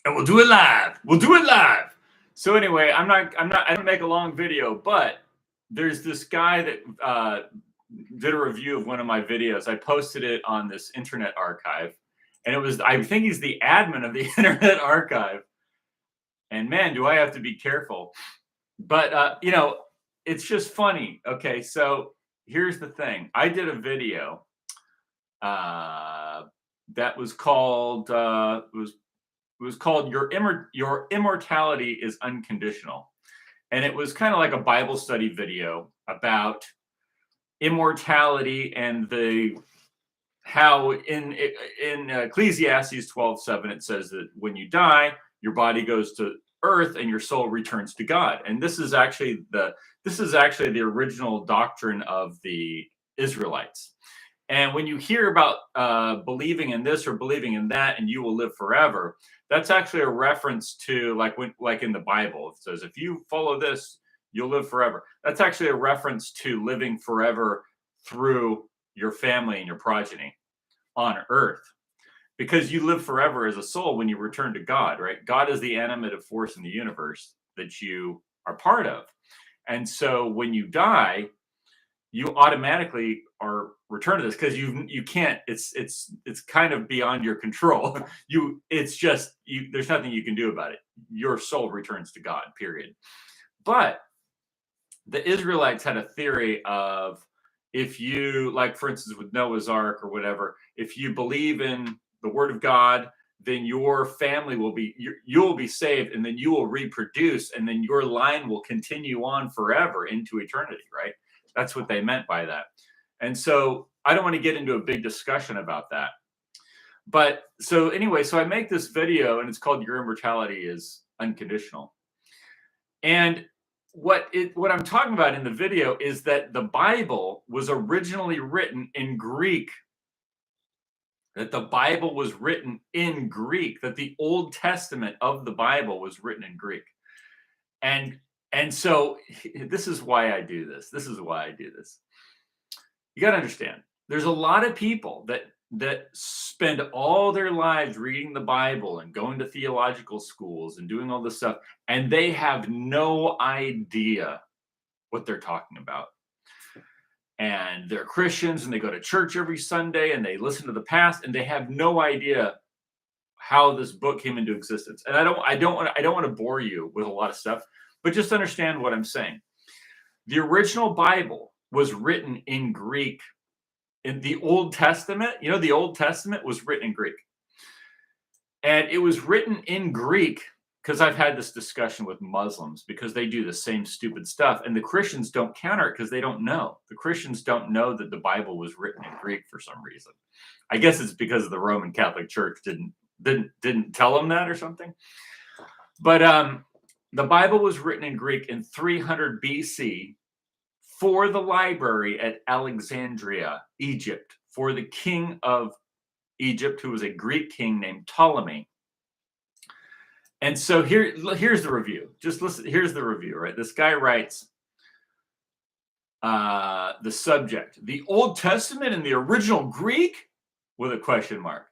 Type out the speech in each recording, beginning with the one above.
and we'll do it live. We'll do it live. So anyway, I don't make a long video, but there's this guy that did a review of one of my videos. I posted it on this Internet Archive, and I think he's the admin of the Internet Archive. And man, do I have to be careful. But it's just funny. Okay, so here's the thing. I did a video that was called Your Immortality is Unconditional. And it was kind of like a Bible study video about immortality and how in Ecclesiastes 12:7 it says that when you die, your body goes to earth and your soul returns to God. And this is actually the original doctrine of the Israelites. And when you hear about believing in this or believing in that and you will live forever, that's actually a reference to like in the Bible. It says, if you follow this, you'll live forever. That's actually a reference to living forever through your family and your progeny on earth. Because you live forever as a soul when you return to God, right? God is the animative force in the universe that you are part of. And so when you die, you automatically are returned to this because you can't, it's kind of beyond your control. There's nothing you can do about it. Your soul returns to God, period. But the Israelites had a theory of, if you, like for instance with Noah's Ark or whatever, if you believe in the word of God, then your family you'll be saved, and then you will reproduce, and then your line will continue on forever into eternity, right? That's what they meant by that. And so I don't want to get into a big discussion about that. But so anyway, so I make this video and it's called Your Immortality is Unconditional. And what I'm talking about in the video is that the Bible was originally written in Greek. That the Bible was written in Greek, that the Old Testament of the Bible was written in Greek. And so this is why I do this. You got to understand, there's a lot of people that spend all their lives reading the Bible and going to theological schools and doing all this stuff, and they have no idea what they're talking about. And they're Christians and they go to church every Sunday and they listen to the past, and they have no idea how this book came into existence. And I don't want to bore you with a lot of stuff, but just understand what I'm saying. The original Bible was written in Greek. In the Old Testament, the Old Testament was written in Greek. And it was written in Greek because I've had this discussion with Muslims, because they do the same stupid stuff, and the Christians don't counter it because they don't know. The Christians don't know that the Bible was written in Greek for some reason. I guess it's because the Roman Catholic Church didn't tell them that or something. But the Bible was written in Greek in 300 BC for the library at Alexandria, Egypt, for the king of Egypt, who was a Greek king named Ptolemy. And so here's the review. Just listen. Here's the review, right? This guy writes the subject: the Old Testament in the original Greek, with a question mark.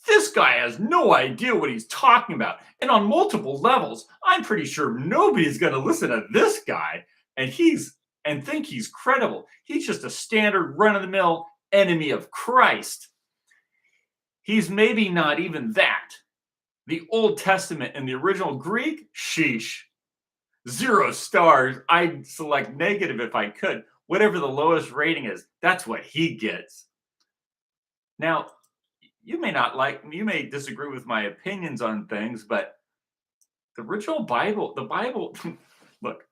This guy has no idea what he's talking about. And on multiple levels, I'm pretty sure nobody's going to listen to this guy and think he's credible. He's just a standard run-of-the-mill enemy of Christ. He's maybe not even that. The Old Testament in the original Greek, sheesh. 0 stars. I'd select negative if I could. Whatever the lowest rating is, that's what he gets. Now, you may disagree with my opinions on things, but the original Bible, look,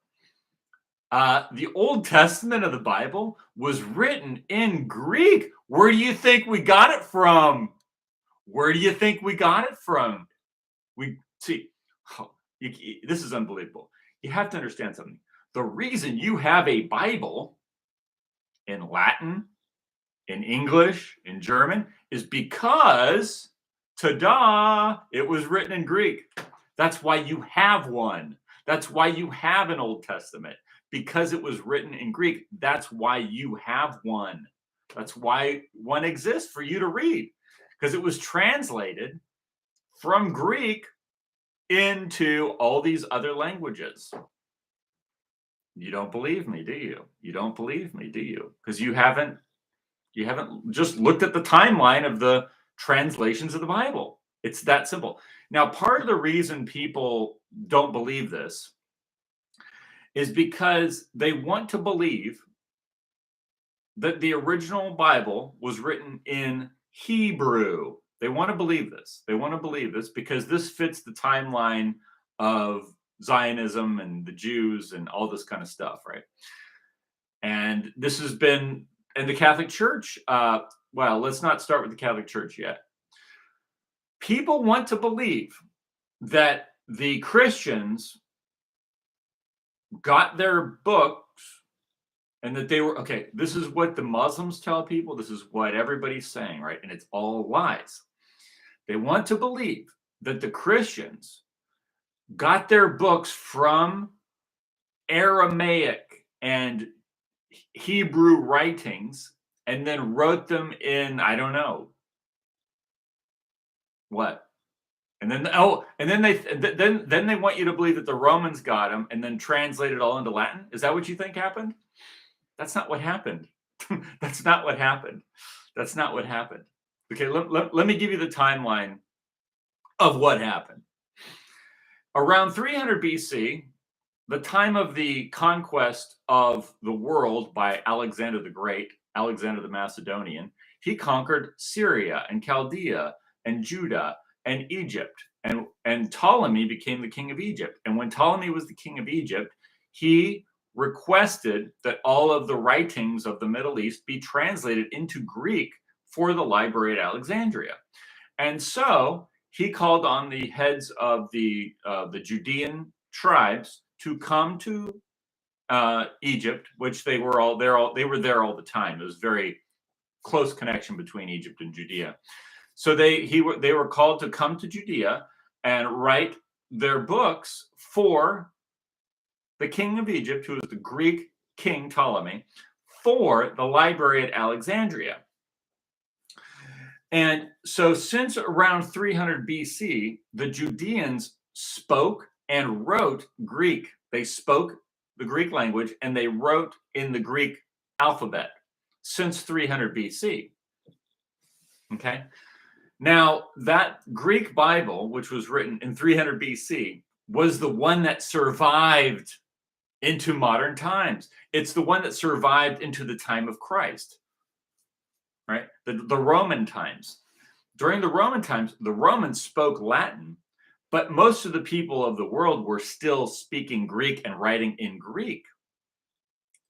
the Old Testament of the Bible was written in Greek. Where do you think we got it from? This is unbelievable. You have to understand something. The reason you have a Bible in Latin, in English, in German, is because, ta-da, it was written in Greek. That's why you have one. That's why you have an Old Testament, because it was written in Greek. That's why you have one. That's why one exists for you to read, because it was translated from Greek into all these other languages. You don't believe me, do you? You don't believe me, do you? Because you haven't just looked at the timeline of the translations of the Bible. It's that simple. Now, part of the reason people don't believe this is because they want to believe that the original Bible was written in Hebrew. They want to believe this. They want to believe this because this fits the timeline of Zionism and the Jews and all this kind of stuff, right? And this has been in the Catholic Church. Well, let's not start with the Catholic Church yet. People want to believe that the Christians got their books and that they were, okay, this is what the Muslims tell people. This is what everybody's saying, right? And it's all lies. They want to believe that the Christians got their books from Aramaic and Hebrew writings and then wrote them in, I don't know what. And then then they want you to believe that the Romans got them and then translated all into Latin. Is that what you think happened? That's not what happened. That's not what happened. That's not what happened. Okay, let me give you the timeline of what happened. Around 300 BC, the time of the conquest of the world by Alexander the Great, Alexander the Macedonian, he conquered Syria and Chaldea and Judah and Egypt. And Ptolemy became the king of Egypt. And when Ptolemy was the king of Egypt, he requested that all of the writings of the Middle East be translated into Greek for the library at Alexandria. And so he called on the heads of the Judean tribes to come to Egypt, which they were there all the time. It was very close connection between Egypt and Judea. So they were called to come to Judea and write their books for the king of Egypt, who was the Greek king Ptolemy, for the library at Alexandria. And so since around 300 BC, the Judeans spoke and wrote Greek. They spoke the Greek language and they wrote in the Greek alphabet since 300 BC. Okay. Now, that Greek Bible, which was written in 300 BC, was the one that survived into modern times. It's the one that survived into the time of Christ, right? The Roman times. During the Roman times, the Romans spoke Latin, but most of the people of the world were still speaking Greek and writing in Greek.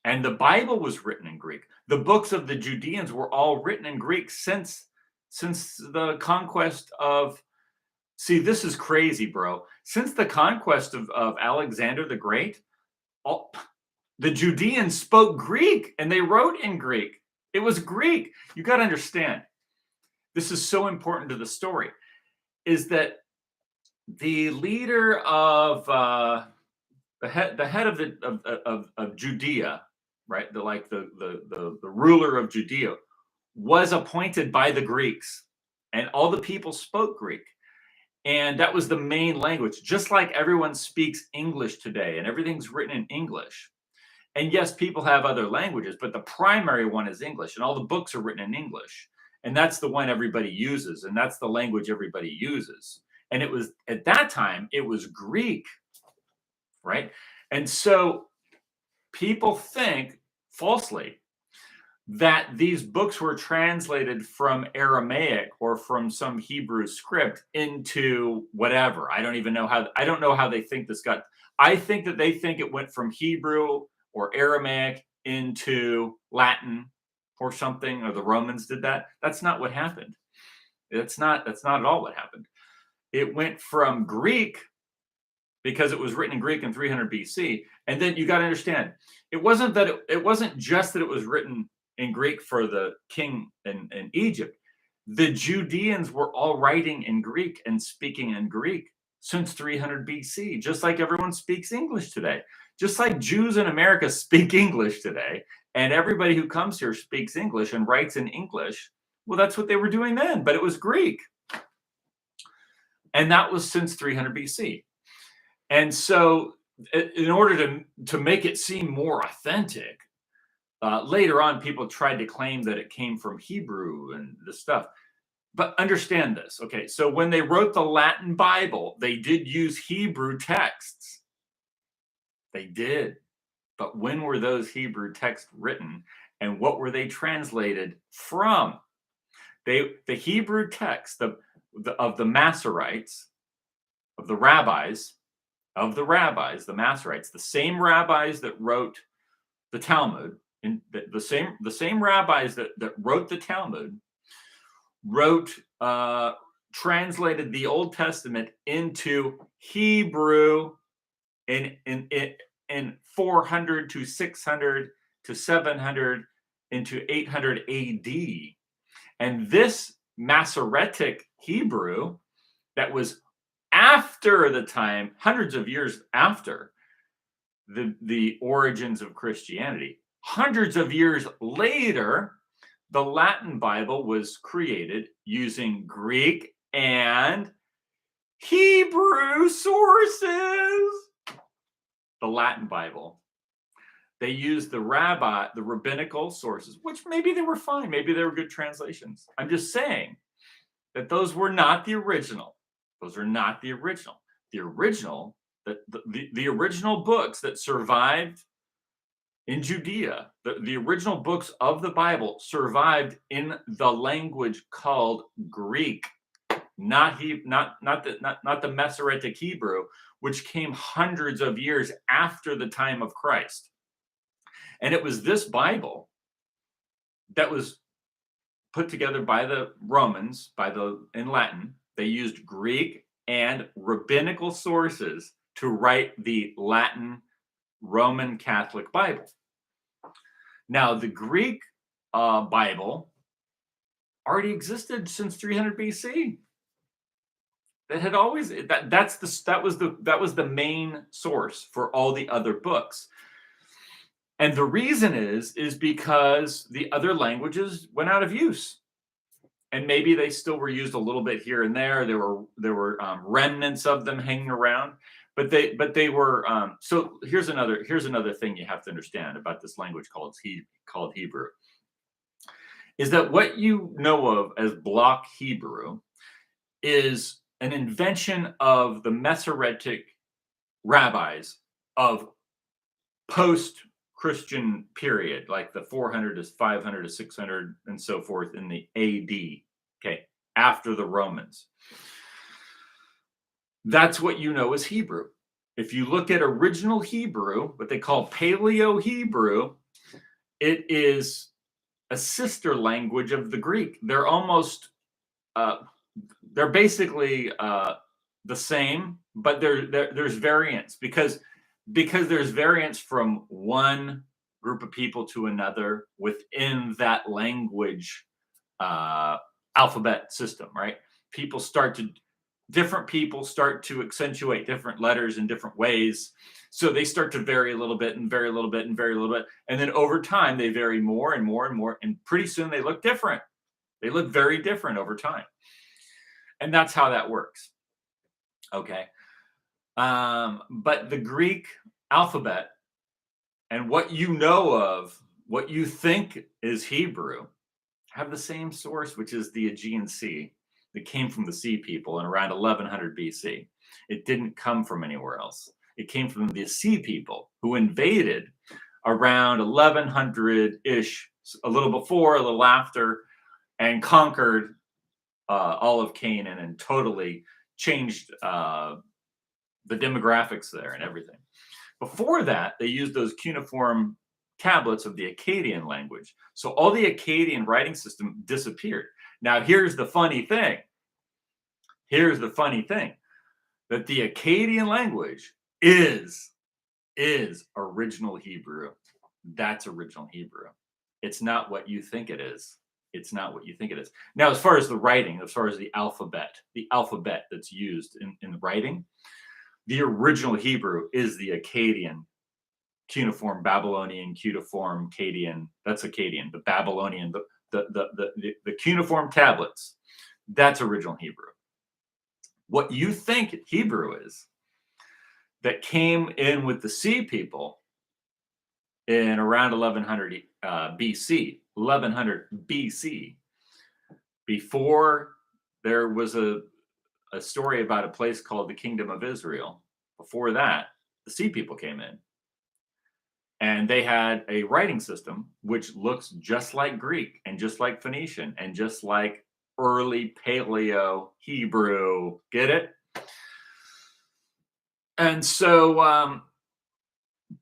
And the Bible was written in Greek. The books of the Judeans were all written in Greek since the conquest of, see, this is crazy, bro. Since the conquest of Alexander the Great, the Judeans spoke Greek and they wrote in Greek. It was Greek. You got to understand, this is so important to the story, is that the leader of the head of Judea, right? The ruler of Judea was appointed by the Greeks, and all the people spoke Greek. And that was the main language, just like everyone speaks English today and everything's written in English. And yes, people have other languages, but the primary one is English, and all the books are written in English. And that's the one everybody uses, and that's the language everybody uses. And it was, at that time, it was Greek, right? And so people think falsely that these books were translated from Aramaic or from some Hebrew script into whatever. I don't know how they think this got. I think that they think it went from Hebrew or Aramaic into Latin or something, or the Romans did that. That's not what happened. That's not at all what happened. It went from Greek because it was written in Greek in 300 BC. And then you got to understand, it wasn't just that it was written in Greek for the king in Egypt. The Judeans were all writing in Greek and speaking in Greek since 300 BC, just like everyone speaks English today. Just like Jews in America speak English today, and everybody who comes here speaks English and writes in English. Well, that's what they were doing then, but it was Greek. And that was since 300 BC. And so, in order to make it seem more authentic, later on, people tried to claim that it came from Hebrew and this stuff. But understand this, okay? So when they wrote the Latin Bible, they did use Hebrew texts. They did. But when were those Hebrew texts written, and what were they translated from? The Hebrew text of the Masoretes, of the rabbis, the Masoretes, the same rabbis that wrote the Talmud, and the same rabbis that wrote the Talmud, wrote translated the Old Testament into Hebrew in 400 to 600 to 700 into 800 AD. And this Masoretic Hebrew that was after the time, hundreds of years after the origins of Christianity, hundreds of years later, the Latin Bible was created using Greek and Hebrew sources. The Latin Bible. They used the rabbinical sources, which maybe they were fine. Maybe they were good translations. I'm just saying that those were not the original. Those are not the original. The original, the original books that survived in Judea, the original books of the Bible survived in the language called Greek, not the Masoretic Hebrew, which came hundreds of years after the time of Christ. And it was this Bible that was put together by the Romans, in Latin. They used Greek and rabbinical sources to write the Latin Roman Catholic Bible. Now, the Greek Bible already existed since 300 BC. That had always that was the main source for all the other books. And the reason is because the other languages went out of use. And maybe they still were used a little bit here and there. There were remnants of them hanging around, but they were. So here's another thing you have to understand about this language called Hebrew, is that what you know of as Block Hebrew is an invention of the Masoretic rabbis of post-Christian period, like the 400 to 500 to 600 and so forth in the AD, okay, after the Romans. That's what you know as Hebrew. If you look at original Hebrew, what they call Paleo Hebrew, it is a sister language of the Greek. They're almost they're basically the same, but there's variance because there's variance from one group of people to another within that language alphabet system, right? Different people start to accentuate different letters in different ways. So they start to vary a little bit and vary a little bit and vary a little bit. And then over time, they vary more and more and more. And pretty soon they look different. They look very different over time. And that's how that works. Okay. But the Greek alphabet and what you know of, what you think is Hebrew, have the same source, which is the Aegean Sea that came from the Sea People in around 1100 BC. It didn't come from anywhere else. It came from the Sea People who invaded around 1100-ish, a little before, a little after, and conquered all of Canaan and totally changed the demographics there and everything. Before that, they used those cuneiform tablets of the Akkadian language. So all the Akkadian writing system disappeared. Now, here's the funny thing. That the Akkadian language is original Hebrew. That's original Hebrew. It's not what you think it is. It's not what you think it is. Now, as far as the writing, as far as the alphabet that's used in writing, the original Hebrew is the Akkadian cuneiform, Babylonian, cuneiform, Akkadian. That's Akkadian. The Babylonian, the cuneiform tablets. That's original Hebrew. what you think Hebrew is, that came in with the sea people in around 1100 BC, 1100 BC, before there was a story about a place called the Kingdom of Israel. Before that, the sea people came in. And they had a writing system which looks just like Greek and just like Phoenician and just like early Paleo Hebrew. Get it? And so,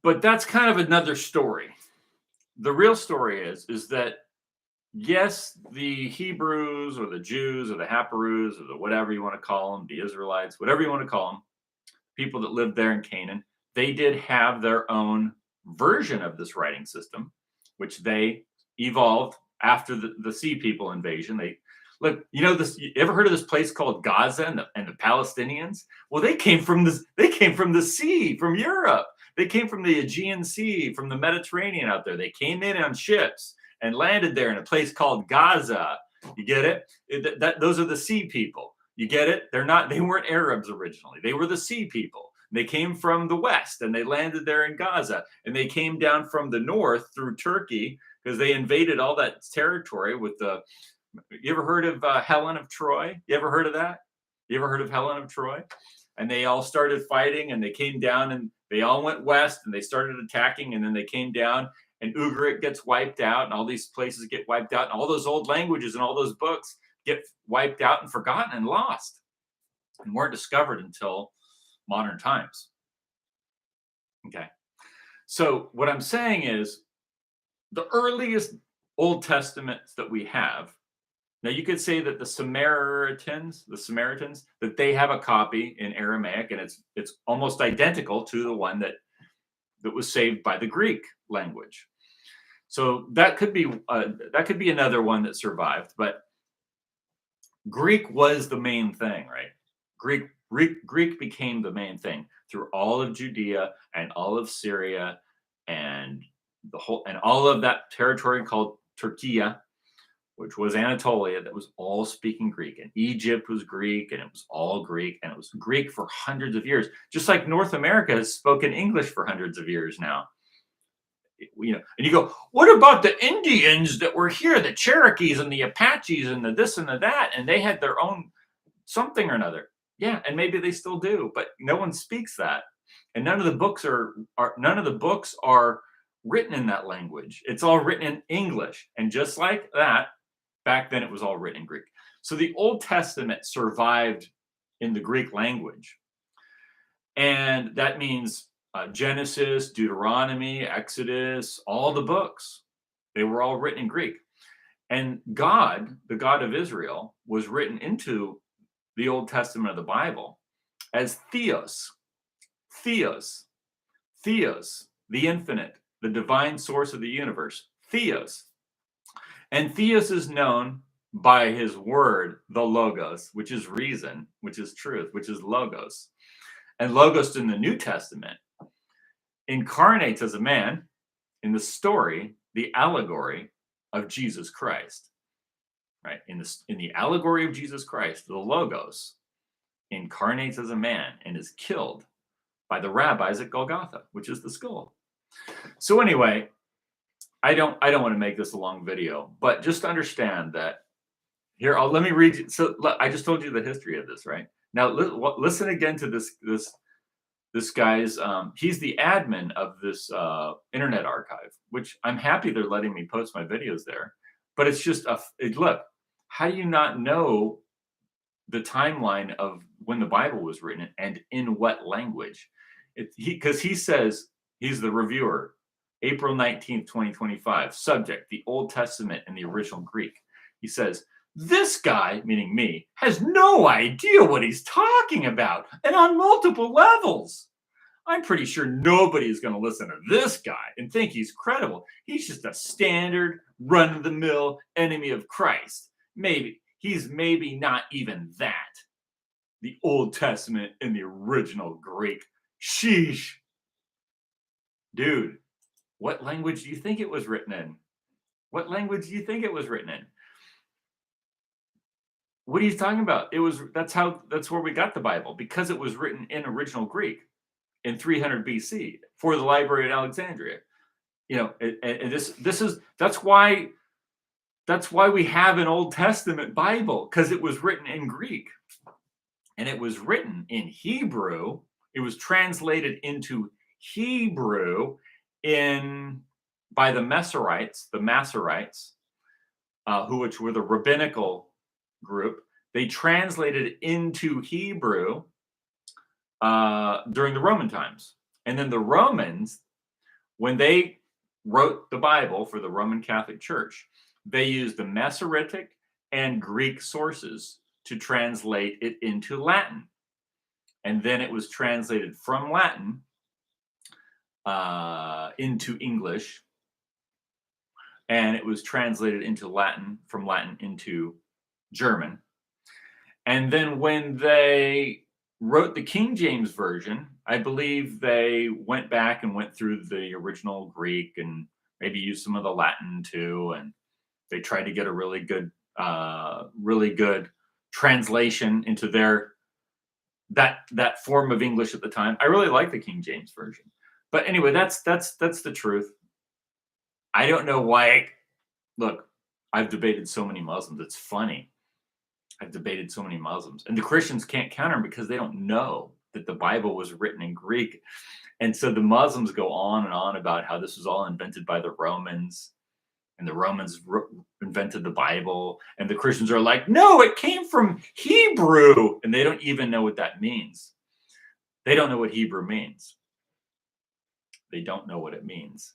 but that's kind of another story. The real story is that, yes, the Hebrews or the Jews or the Haparoos or the whatever you want to call them, the Israelites, whatever you want to call them, people that lived there in Canaan, they did have their own version of this writing system, which they evolved after the Sea People invasion. They look, you know, this. You ever heard of this place called Gaza and the Palestinians? Well, they came from this. They came from the sea, from Europe. They came from the Aegean Sea, from the Mediterranean out there. They came in on ships and landed there in a place called Gaza. You get it? Those are the Sea People. You get it? They're not. They weren't Arabs originally. They were the Sea People. They came from the west and they landed there in Gaza, and they came down from the north through Turkey because they invaded all that territory with the. You ever heard of Helen of Troy? You ever heard of that? You ever heard of Helen of Troy? And they all started fighting, and they came down, and they all went west, and they started attacking, and then they came down, and Ugaritic gets wiped out, and all these places get wiped out, and all those old languages and all those books get wiped out and forgotten and lost, and weren't discovered until modern times. Okay. So what I'm saying is the earliest Old Testaments that we have, now you could say that the Samaritans, that they have a copy in Aramaic, and it's almost identical to the one that was saved by the Greek language. So that could be another one that survived, but Greek was the main thing, right? Greek became the main thing through all of Judea and all of Syria and all of that territory called Turkey, which was Anatolia, that was all speaking Greek. And Egypt was Greek, and it was all Greek, and it was Greek for hundreds of years. Just like North America has spoken English for hundreds of years now. You know, and you go, what about the Indians that were here, the Cherokees and the Apaches and the this and the that, and they had their own something or another. Yeah, and maybe they still do, but no one speaks that, and none of the books are written in that language. It's all written in English, and just like that, back then it was all written in Greek. So the Old Testament survived in the Greek language, and that means Genesis, Deuteronomy, Exodus, all the books, they were all written in Greek, and God, the God of Israel, was written into the Old Testament of the Bible as Theos, Theos, Theos, the infinite, the divine source of the universe, Theos. And Theos is known by his word, the Logos, which is reason, which is truth, which is Logos. And Logos in the New Testament incarnates as a man in the story, the allegory of Jesus Christ. Right? In the allegory of Jesus Christ, the Logos incarnates as a man and is killed by the rabbis at Golgotha, which is the skull. So anyway, I don't want to make this a long video, but just understand that here. Let me read you. So I just told you the history of this, right? Now listen again to this guy's. He's the admin of this Internet Archive, which I'm happy they're letting me post my videos there. But it's just look. How do you not know the timeline of when the Bible was written and in what language? Because he says, he's the reviewer, April 19th, 2025, subject, the Old Testament in the original Greek. He says, this guy, meaning me, has no idea what he's talking about, and on multiple levels. I'm pretty sure nobody is going to listen to this guy and think he's credible. He's just a standard, run-of-the-mill enemy of Christ. He's maybe not even that. The Old Testament in the original Greek. Sheesh. Dude, what language do you think it was written in? What language do you think it was written in? What are you talking about? That's where we got the Bible, because it was written in original Greek in 300 BC for the library at Alexandria. And that's why we have an Old Testament Bible, because it was written in Greek, and it was written in Hebrew. It was translated into Hebrew by the Masoretes, which were the rabbinical group. They translated it into Hebrew during the Roman times. And then the Romans, when they wrote the Bible for the Roman Catholic Church, they used the Masoretic and Greek sources to translate it into Latin. And then it was translated from Latin into English. And it was translated into Latin, from Latin into German. And then when they wrote the King James Version, I believe they went back and went through the original Greek and maybe used some of the Latin too. And they tried to get a really good translation into that form of English at the time. I really like the King James Version. But anyway, that's the truth. I don't know why. Look, I've debated so many Muslims. It's funny. I've debated so many Muslims, and the Christians can't counter them because they don't know that the Bible was written in Greek. And so the Muslims go on and on about how this was all invented by the Romans, and the Romans invented the Bible, and the Christians are like, no, it came from Hebrew, and they don't even know what that means. They don't know what Hebrew means. They don't know what it means.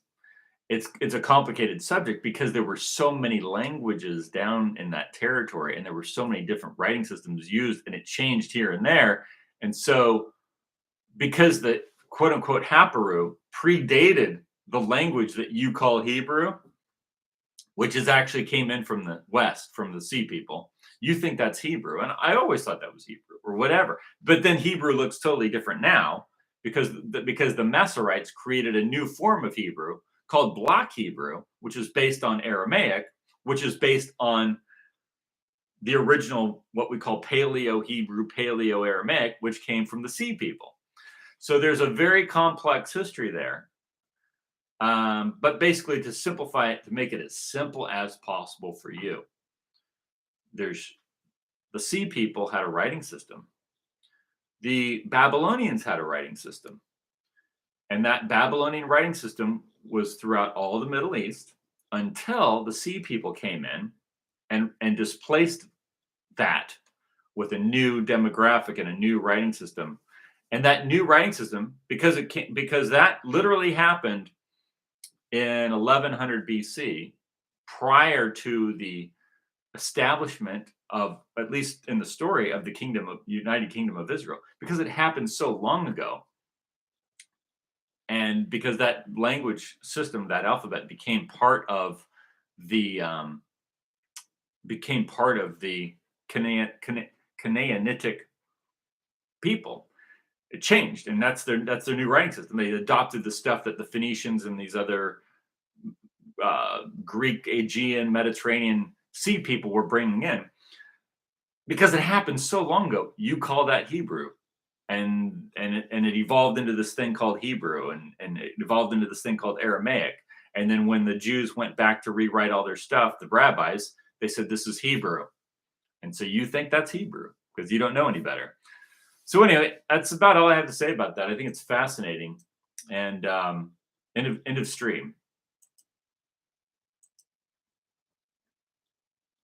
It's a complicated subject because there were so many languages down in that territory, and there were so many different writing systems used, and it changed here and there. And so because the quote unquote Haparu predated the language that you call Hebrew, which is actually came in from the West, from the Sea people, you think that's Hebrew. And I always thought that was Hebrew or whatever. But then Hebrew looks totally different now because the Masoretes created a new form of Hebrew called Block Hebrew, which is based on Aramaic, which is based on the original, what we call Paleo Hebrew, Paleo Aramaic, which came from the Sea people. So there's a very complex history there. But basically, to simplify it, to make it as simple as possible for you, there's the Sea people had a writing system. The Babylonians had a writing system. And that Babylonian writing system was throughout all the Middle East until the Sea people came in and displaced that with a new demographic and a new writing system. And that new writing system, because that literally happened in 1100 BC, prior to the establishment of, at least in the story of the United Kingdom of Israel, because it happened so long ago. And because that language system, that alphabet, became part of the Canaanitic people, it changed, and that's their new writing system. They adopted the stuff that the Phoenicians and these other Greek, Aegean, Mediterranean Sea people were bringing in, because it happened so long ago. You call that Hebrew. And it evolved into this thing called Hebrew, and it evolved into this thing called Aramaic. And then when the Jews went back to rewrite all their stuff, the rabbis, they said, this is Hebrew. And so you think that's Hebrew because you don't know any better. So anyway, that's about all I have to say about that. I think it's fascinating. And end of stream.